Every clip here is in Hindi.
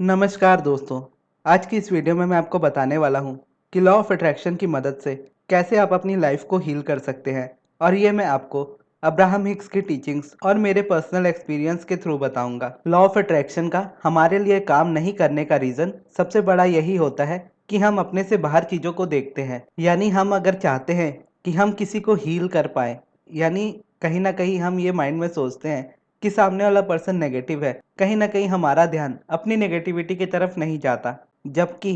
नमस्कार दोस्तों। आज की इस वीडियो में मैं आपको बताने वाला हूँ कि लॉ ऑफ अट्रैक्शन की मदद से कैसे आप अपनी लाइफ को हील कर सकते हैं। और ये मैं आपको अब्राहम हिक्स की टीचिंग्स और मेरे पर्सनल एक्सपीरियंस के थ्रू बताऊंगा। लॉ ऑफ अट्रैक्शन का हमारे लिए काम नहीं करने का रीज़न सबसे बड़ा यही होता है कि हम अपने से बाहर चीज़ों को देखते हैं। यानी हम अगर चाहते हैं कि हम किसी को हील कर पाए, यानी कहीं ना कहीं हम ये माइंड में सोचते हैं कि सामने वाला पर्सन नेगेटिव है, कहीं ना कहीं हमारा ध्यान अपनी नेगेटिविटी की तरफ नहीं जाता। जबकि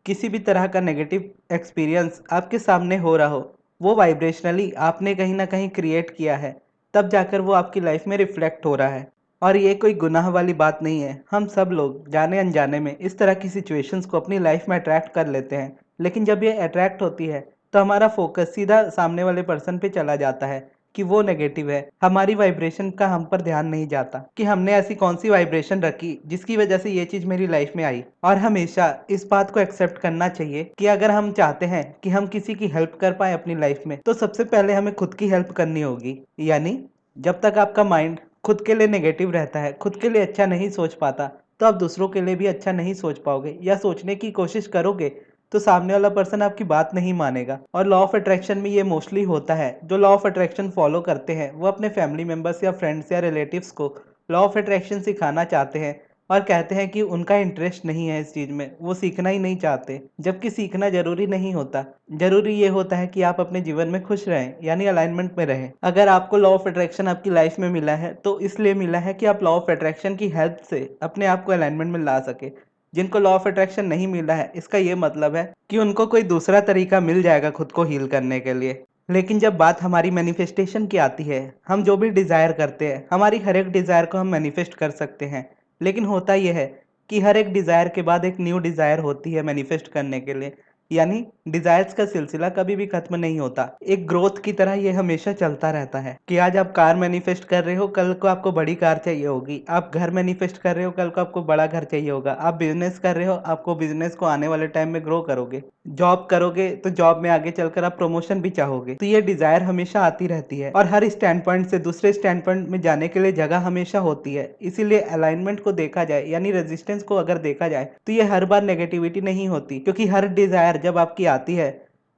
किसी भी तरह का नेगेटिव एक्सपीरियंस आपके सामने हो रहा हो, वो वाइब्रेशनली आपने कहीं ना कहीं क्रिएट किया है, तब जाकर वो आपकी लाइफ में रिफ्लेक्ट हो रहा है। और ये कोई गुनाह वाली बात नहीं है। हम सब लोग जाने अनजाने में इस तरह की सिचुएशंस को अपनी लाइफ में अट्रैक्ट कर लेते हैं। लेकिन जब ये अट्रैक्ट होती है तो हमारा फोकस सीधा सामने वाले पर्सन पे चला जाता है कि वो नेगेटिव है। हमारी वाइब्रेशन का हम पर ध्यान नहीं जाता कि हमने ऐसी कौन सी वाइब्रेशन रखी जिसकी वजह से ये चीज मेरी लाइफ में आई। और हमेशा इस बात को एक्सेप्ट करना चाहिए कि अगर हम चाहते हैं कि हम किसी की हेल्प कर पाए अपनी लाइफ में, तो सबसे पहले हमें खुद की हेल्प करनी होगी। यानी जब तक आपका माइंड खुद के लिए नेगेटिव रहता है, खुद के लिए अच्छा नहीं सोच पाता, तो आप दूसरों के लिए भी अच्छा नहीं सोच पाओगे। या सोचने की कोशिश करोगे तो सामने वाला पर्सन आपकी बात नहीं मानेगा। और लॉ ऑफ अट्रैक्शन में ये मोस्टली होता है। जो लॉ ऑफ अट्रैक्शन फॉलो करते हैं वो अपने फैमिली मेंबर्स या फ्रेंड्स या रिलेटिव्स को लॉ ऑफ अट्रैक्शन सिखाना चाहते हैं और कहते हैं कि उनका इंटरेस्ट नहीं है इस चीज़ में, वो सीखना ही नहीं चाहते। जबकि सीखना जरूरी नहीं होता। जरूरी ये होता है कि आप अपने जीवन में खुश रहें, यानी अलाइनमेंट में रहें। अगर आपको लॉ ऑफ अट्रैक्शन आपकी लाइफ में मिला है तो इसलिए मिला है कि आप लॉ ऑफ अट्रैक्शन की हेल्प से अपने आप को अलाइनमेंट में ला सके। जिनको लॉ ऑफ अट्रैक्शन नहीं मिला है, इसका ये मतलब है कि उनको कोई दूसरा तरीका मिल जाएगा खुद को हील करने के लिए। लेकिन जब बात हमारी मैनिफेस्टेशन की आती है, हम जो भी डिज़ायर करते हैं, हमारी हर एक डिज़ायर को हम मैनिफेस्ट कर सकते हैं। लेकिन होता यह है कि हर एक डिज़ायर के बाद एक न्यू डिज़ायर होती है मैनिफेस्ट करने के लिए। यानी डिजायर्स का सिलसिला कभी भी खत्म नहीं होता। एक ग्रोथ की तरह ये हमेशा चलता रहता है कि आज आप कार मैनिफेस्ट कर रहे हो, कल को आपको बड़ी कार चाहिए होगी। आप घर मैनिफेस्ट कर रहे हो, कल को आपको बड़ा घर चाहिए होगा। आप बिजनेस कर रहे हो, आपको बिजनेस को आने वाले टाइम में ग्रो करोगे। जॉब करोगे तो जॉब में आगे चलकर आप प्रमोशन भी चाहोगे। तो ये डिजायर हमेशा आती रहती है और हर स्टैंड पॉइंट से दूसरे स्टैंड पॉइंट में जाने के लिए जगह हमेशा होती है। इसीलिए अलाइनमेंट को देखा जाए, यानी रेजिस्टेंस को अगर देखा जाए, तो ये हर बार नेगेटिविटी नहीं होती। क्योंकि हर डिजायर जब आपकी आती है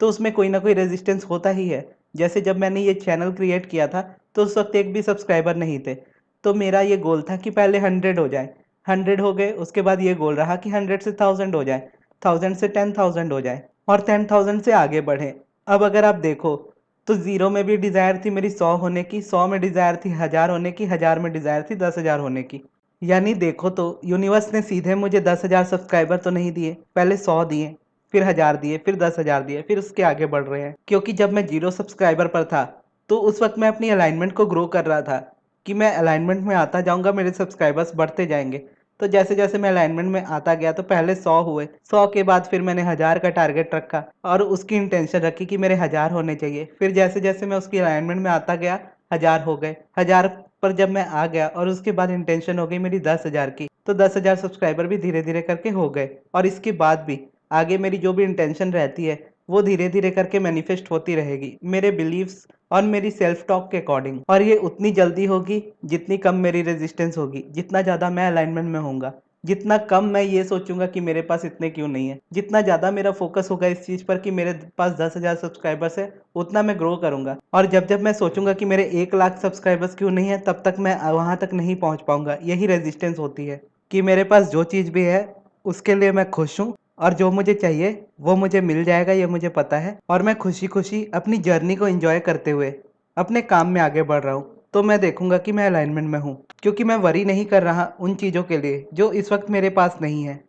तो उसमें कोई ना कोई रेजिस्टेंस होता ही है। जैसे जब मैंने ये चैनल क्रिएट किया था तो उस वक्त एक भी सब्सक्राइबर नहीं थे। तो मेरा ये गोल था कि पहले 100 हो जाए। 100 हो गए, उसके बाद ये गोल रहा कि 100 से 1000 हो जाए, 1000 से 10,000 हो जाए और 10,000 से आगे बढ़े। अब अगर आप देखो तो ज़ीरो में भी डिज़ायर थी मेरी 100 होने की, 100 में डिज़ायर थी 1000 होने की, 1000 में डिज़ायर थी 10,000 होने की। यानी देखो तो यूनिवर्स ने सीधे मुझे 10,000 सब्सक्राइबर तो नहीं दिए, पहले 100 दिए, फिर 1000 दिए, फिर 10,000 दिए, फिर उसके आगे बढ़ रहे हैं। क्योंकि जब मैं 0 सब्सक्राइबर पर था तो उस वक्त मैं अपनी अलाइनमेंट को ग्रो कर रहा था कि मैं अलाइनमेंट में आता जाऊंगा, मेरे सब्सक्राइबर्स बढ़ते जाएंगे। तो जैसे जैसे मैं अलाइनमेंट में आता गया तो पहले 100 हुए, 100 के बाद फिर मैंने 1000 का टारगेट रखा और उसकी इंटेंशन रखी कि मेरे 1000 होने चाहिए। फिर जैसे जैसे मैं उसकी अलाइनमेंट में आता गया, 1000 हो गए। 1000 पर जब मैं आ गया और उसके बाद इंटेंशन हो गई मेरी 10,000 की, तो 10,000 सब्सक्राइबर भी धीरे धीरे करके हो गए। और इसके बाद भी आगे मेरी जो भी इंटेंशन रहती है वो धीरे धीरे करके मैनिफेस्ट होती रहेगी मेरे बिलीव्स और मेरी सेल्फ टॉक के अकॉर्डिंग। और ये उतनी जल्दी होगी जितनी कम मेरी रेजिस्टेंस होगी। जितना ज़्यादा मैं अलाइनमेंट में होऊंगा, जितना कम मैं ये सोचूंगा कि मेरे पास इतने क्यों नहीं है, जितना ज़्यादा मेरा फोकस होगा इस चीज़ पर कि मेरे पास 10,000 सब्सक्राइबर्स है, उतना मैं ग्रो करूंगा। और जब जब मैं सोचूंगा कि मेरे 1 लाख सब्सक्राइबर्स क्यों नहीं है, तब तक मैं वहां तक नहीं पहुंच पाऊंगा। यही रेजिस्टेंस होती है कि मेरे पास जो चीज़ भी है उसके लिए मैं खुश हूँ और जो मुझे चाहिए वो मुझे मिल जाएगा, ये मुझे पता है। और मैं खुशी खुशी अपनी जर्नी को एंजॉय करते हुए अपने काम में आगे बढ़ रहा हूँ। तो मैं देखूंगा कि मैं अलाइनमेंट में हूँ, क्योंकि मैं वरी नहीं कर रहा उन चीज़ों के लिए जो इस वक्त मेरे पास नहीं है।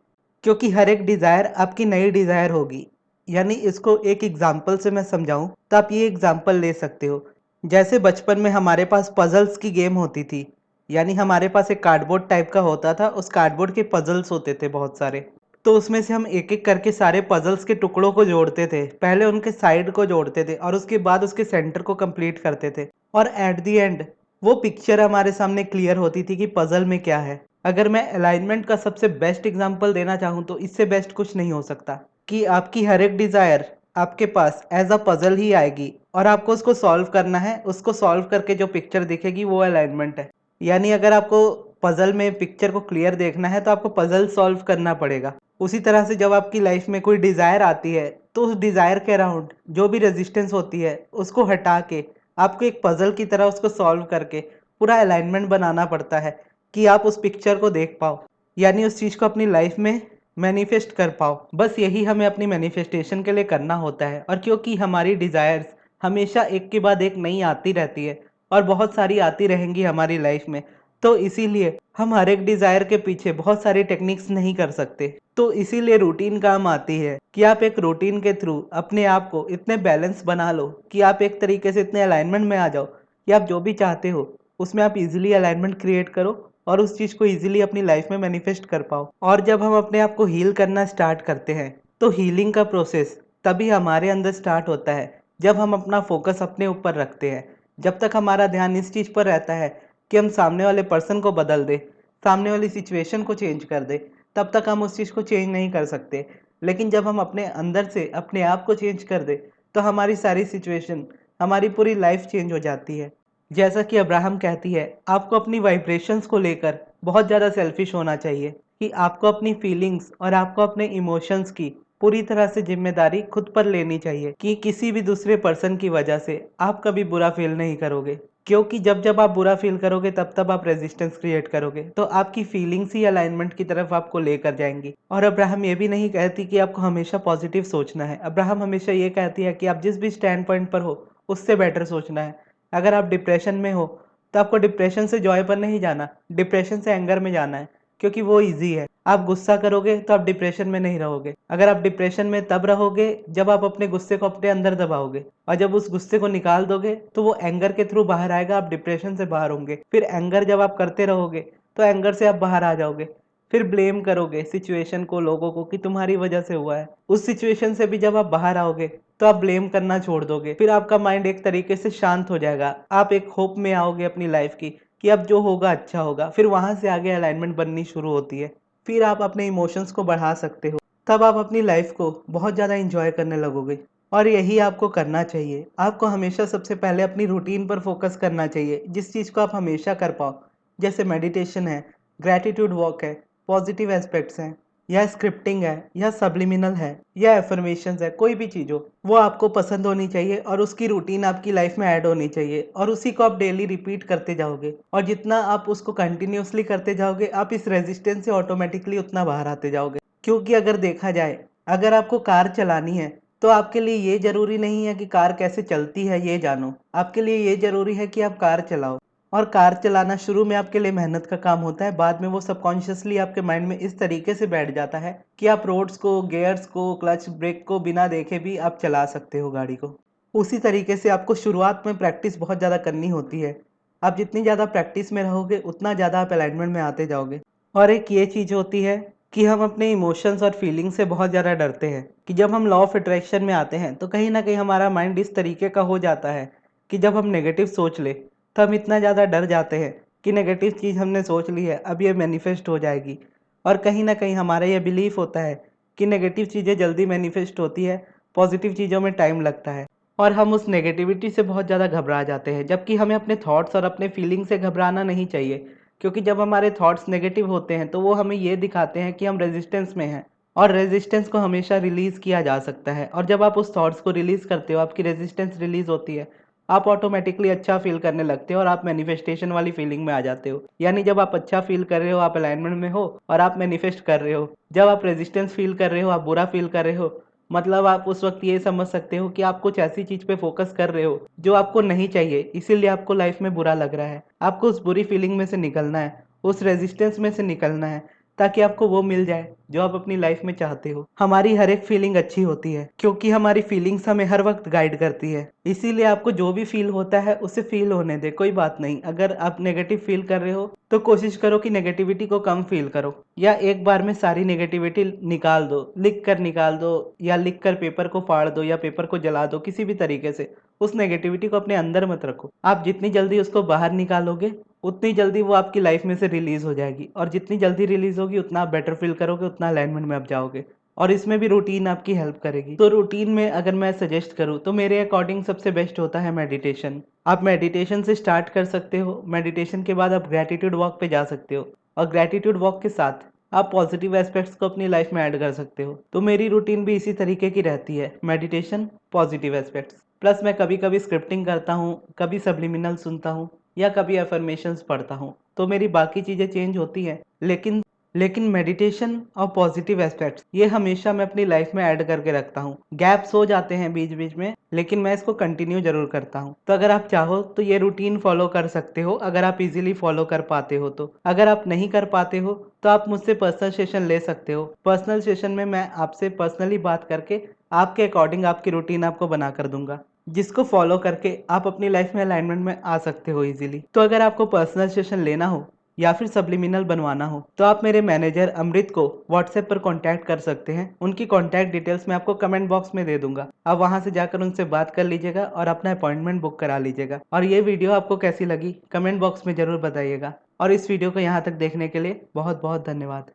क्योंकि हर एक डिज़ायर आपकी नई डिज़ायर होगी। यानी इसको एक एग्जाम्पल से मैं समझाऊं तो आप ये एग्जाम्पल ले सकते हो। जैसे बचपन में हमारे पास पजल्स की गेम होती थी। यानी हमारे पास एक कार्डबोर्ड टाइप का होता था, उस कार्डबोर्ड के पजल्स होते थे बहुत सारे। तो उसमें से हम एक एक करके सारे पजल्स के टुकड़ों को जोड़ते थे। पहले उनके साइड को जोड़ते थे और उसके बाद उसके सेंटर को कंप्लीट करते थे। और एट द एंड वो पिक्चर हमारे सामने क्लियर होती थी कि पजल में क्या है। अगर मैं अलाइनमेंट का सबसे बेस्ट एग्जांपल देना चाहूँ तो इससे बेस्ट कुछ नहीं हो सकता कि आपकी हर एक डिज़ायर आपके पास एज अ पजल ही आएगी और आपको उसको सॉल्व करना है। उसको सॉल्व करके जो पिक्चर दिखेगी वो अलाइनमेंट है। यानी अगर आपको पजल में पिक्चर को क्लियर देखना है तो आपको पजल सॉल्व करना पड़ेगा। उसी तरह से जब आपकी लाइफ में कोई डिज़ायर आती है तो उस डिज़ायर के अराउंड जो भी रेजिस्टेंस होती है उसको हटा के आपको एक पजल की तरह उसको सॉल्व करके पूरा अलाइनमेंट बनाना पड़ता है कि आप उस पिक्चर को देख पाओ, यानी उस चीज़ को अपनी लाइफ में मैनिफेस्ट कर पाओ। बस यही हमें अपनी मैनिफेस्टेशन के लिए करना होता है। और क्योंकि हमारी डिज़ायर्स हमेशा एक के बाद एक नई आती रहती है और बहुत सारी आती रहेंगी हमारी लाइफ में, तो इसीलिए हम हर एक डिज़ायर के पीछे बहुत सारी टेक्निक्स नहीं कर सकते। तो इसीलिए रूटीन काम आती है कि आप एक रूटीन के थ्रू अपने आप को इतने बैलेंस बना लो कि आप एक तरीके से इतने अलाइनमेंट में आ जाओ कि आप जो भी चाहते हो उसमें आप इजीली अलाइनमेंट क्रिएट करो और उस चीज़ को इजीली अपनी लाइफ में मैनिफेस्ट कर पाओ। और जब हम अपने आप को हील करना स्टार्ट करते हैं तो हीलिंग का प्रोसेस तभी हमारे अंदर स्टार्ट होता है जब हम अपना फोकस अपने ऊपर रखते हैं। जब तक हमारा ध्यान इस चीज़ पर रहता है कि हम सामने वाले पर्सन को बदल दें, सामने वाली सिचुएशन को चेंज कर दें, तब तक हम उस चीज़ को चेंज नहीं कर सकते। लेकिन जब हम अपने अंदर से अपने आप को चेंज कर दें तो हमारी सारी सिचुएशन, हमारी पूरी लाइफ चेंज हो जाती है। जैसा कि अब्राहम कहती है, आपको अपनी वाइब्रेशंस को लेकर बहुत ज़्यादा सेल्फिश होना चाहिए कि आपको अपनी फीलिंग्स और आपको अपने इमोशंस की पूरी तरह से जिम्मेदारी खुद पर लेनी चाहिए कि किसी भी दूसरे पर्सन की वजह से आप कभी बुरा फील नहीं करोगे। क्योंकि जब जब आप बुरा फील करोगे तब तब आप रेजिस्टेंस क्रिएट करोगे, तो आपकी फीलिंग्स ही अलाइनमेंट की तरफ आपको लेकर जाएंगी। और अब्राहम ये भी नहीं कहती कि आपको हमेशा पॉजिटिव सोचना है। अब्राहम हमेशा ये कहती है कि आप जिस भी स्टैंड पॉइंट पर हो उससे बेटर सोचना है। अगर आप डिप्रेशन में हो तो आपको डिप्रेशन से जॉय पर नहीं जाना, डिप्रेशन से एंगर में जाना है, क्योंकि वो इजी है। आप गुस्सा करोगे तो आप डिप्रेशन में नहीं रहोगे। अगर आप डिप्रेशन में तब रहोगे जब आप अपने गुस्से को अपने अंदर दबाओगे, और जब उस गुस्से को निकाल दोगे तो वो एंगर के थ्रू बाहर आएगा, आप डिप्रेशन से बाहर होंगे। फिर एंगर जब आप करते रहोगे तो एंगर से आप बाहर आ जाओगे। फिर ब्लेम करोगे सिचुएशन को, लोगों को, कि तुम्हारी वजह से हुआ है। उस सिचुएशन से भी जब आप बाहर आओगे तो आप ब्लेम करना छोड़ दोगे। फिर आपका माइंड एक तरीके से शांत हो जाएगा। आप एक होप में आओगे अपनी लाइफ की कि अब जो होगा अच्छा होगा। फिर वहां से आगे अलाइनमेंट बननी शुरू होती है। फिर आप अपने इमोशंस को बढ़ा सकते हो। तब आप अपनी लाइफ को बहुत ज़्यादा इंजॉय करने लगोगे। और यही आपको करना चाहिए। आपको हमेशा सबसे पहले अपनी रूटीन पर फोकस करना चाहिए, जिस चीज़ को आप हमेशा कर पाओ। जैसे मेडिटेशन है, ग्रैटिट्यूड वॉक है, पॉजिटिव एस्पेक्ट्स हैं, या स्क्रिप्टिंग है, या सब्लिमिनल है, या एफर्मेशंस है। कोई भी चीज़ हो वो आपको पसंद होनी चाहिए और उसकी रूटीन आपकी लाइफ में ऐड होनी चाहिए, और उसी को आप डेली रिपीट करते जाओगे। और जितना आप उसको कंटिन्यूअसली करते जाओगे आप इस रेजिस्टेंस से ऑटोमेटिकली उतना बाहर आते जाओगे। क्योंकि अगर देखा जाए, अगर आपको कार चलानी है तो आपके लिए ये जरूरी नहीं है कि कार कैसे चलती है ये जानो। आपके लिए ये जरूरी है कि आप कार चलाओ। और कार चलाना शुरू में आपके लिए मेहनत का काम होता है, बाद में वो सबकॉन्शियसली आपके माइंड में इस तरीके से बैठ जाता है कि आप रोड्स को, गियर्स को, क्लच ब्रेक को बिना देखे भी आप चला सकते हो गाड़ी को। उसी तरीके से आपको शुरुआत में प्रैक्टिस बहुत ज़्यादा करनी होती है। आप जितनी ज़्यादा प्रैक्टिस में रहोगे उतना ज़्यादा आप अलाइनमेंट में आते जाओगे। और एक ये चीज़ होती है कि हम अपने इमोशंस और फीलिंग्स से बहुत ज़्यादा डरते हैं कि जब हम लॉ ऑफ अट्रैक्शन में आते हैं तो कहीं ना कहीं हमारा माइंड इस तरीके का हो जाता है कि जब हम नेगेटिव सोच ले तो हम इतना ज़्यादा डर जाते हैं कि नेगेटिव चीज़ हमने सोच ली है, अब ये मैनिफेस्ट हो जाएगी। और कहीं ना कहीं हमारा ये बिलीफ होता है कि नेगेटिव चीज़ें जल्दी मैनिफेस्ट होती है, पॉजिटिव चीज़ों में टाइम लगता है। और हम उस नेगेटिविटी से बहुत ज़्यादा घबरा जाते हैं, जबकि हमें अपने थॉट्स और अपने फीलिंग से घबराना नहीं चाहिए। क्योंकि जब हमारे थॉट्स नेगेटिव होते हैं तो वो हमें ये दिखाते हैं कि हम रेजिस्टेंस में हैं, और रेजिस्टेंस को हमेशा रिलीज़ किया जा सकता है। और जब आप उस थॉट्स को रिलीज़ करते हो, आपकी रेजिस्टेंस रिलीज़ होती है, आप ऑटोमेटिकली अच्छा फील करने लगते हो और आप मैनिफेस्टेशन वाली फीलिंग में आ जाते हो। यानी जब आप अच्छा फील कर रहे हो आप अलाइनमेंट में हो और आप मैनिफेस्ट कर रहे हो। जब आप रेजिस्टेंस फील कर रहे हो, आप बुरा फील कर रहे हो, मतलब आप उस वक्त ये समझ सकते हो कि आप कुछ ऐसी चीज पे फोकस कर रहे हो जो आपको नहीं चाहिए, इसीलिए आपको लाइफ में बुरा लग रहा है। आपको उस बुरी फीलिंग में से निकलना है, उस रेजिस्टेंस में से निकलना है, ताकि आपको वो मिल जाए जो आप अपनी लाइफ में चाहते हो। हमारी हर एक फीलिंग अच्छी होती है क्योंकि हमारी फीलिंग्स हमें हर वक्त गाइड करती है। इसीलिए आपको जो भी फील होता है उसे फील होने दे, कोई बात नहीं। अगर आप नेगेटिव फील कर रहे हो तो कोशिश करो कि नेगेटिविटी को कम फील करो, या एक बार में सारी नेगेटिविटी निकाल दो, लिख कर निकाल दो, या लिख कर पेपर को फाड़ दो, या पेपर को जला दो। किसी भी तरीके से उस नेगेटिविटी को अपने अंदर मत रखो। आप जितनी जल्दी उसको बाहर निकालोगे उतनी जल्दी वो आपकी लाइफ में से रिलीज हो जाएगी, और जितनी जल्दी रिलीज होगी उतना आप बेटर फील करोगे, उतना अलाइनमेंट में आप जाओगे। और इसमें भी रूटीन आपकी हेल्प करेगी। तो रूटीन में अगर मैं सजेस्ट करूँ तो मेरे अकॉर्डिंग सबसे बेस्ट होता है मेडिटेशन। आप मेडिटेशन से स्टार्ट कर सकते हो। मेडिटेशन के बाद आप ग्रैटिट्यूड वॉक पे जा सकते हो और ग्रैटिट्यूड वॉक के साथ आप पॉजिटिव एस्पेक्ट्स को अपनी लाइफ में ऐड कर सकते हो। तो मेरी रूटीन भी इसी तरीके की रहती है, मेडिटेशन, पॉजिटिव एस्पेक्ट्स, प्लस मैं कभी कभी स्क्रिप्टिंग करता हूँ, कभी सब्लिमिनल सुनता हूँ या कभी अफर्मेशंस पढ़ता हूँ। तो मेरी बाकी चीज़ें चेंज होती हैं, लेकिन मेडिटेशन और पॉजिटिव एस्पेक्ट्स ये हमेशा मैं अपनी लाइफ में ऐड करके रखता हूँ। गैप्स हो जाते हैं बीच बीच में, लेकिन मैं इसको कंटिन्यू जरूर करता हूँ। तो अगर आप चाहो तो ये रूटीन फॉलो कर सकते हो, अगर आप इजीली फॉलो कर पाते हो तो। अगर आप नहीं कर पाते हो तो आप मुझसे पर्सनल सेशन ले सकते हो। पर्सनल सेशन में मैं आपसे पर्सनली बात करके आपके अकॉर्डिंग आपकी रूटीन आपको बना कर दूंगा, जिसको फॉलो करके आप अपनी लाइफ में अलाइनमेंट में आ सकते हो इजीली। तो अगर आपको पर्सनल सेशन लेना हो या फिर सब्लिमिनल बनवाना हो तो आप मेरे मैनेजर अमृत को व्हाट्सएप पर कांटेक्ट कर सकते हैं। उनकी कांटेक्ट डिटेल्स मैं आपको कमेंट बॉक्स में दे दूंगा। आप वहां से जाकर उनसे बात कर लीजिएगा और अपना अपॉइंटमेंट बुक करा लीजिएगा। और ये वीडियो आपको कैसी लगी कमेंट बॉक्स में जरूर बताइएगा। और इस वीडियो को यहाँ तक देखने के लिए बहुत बहुत धन्यवाद।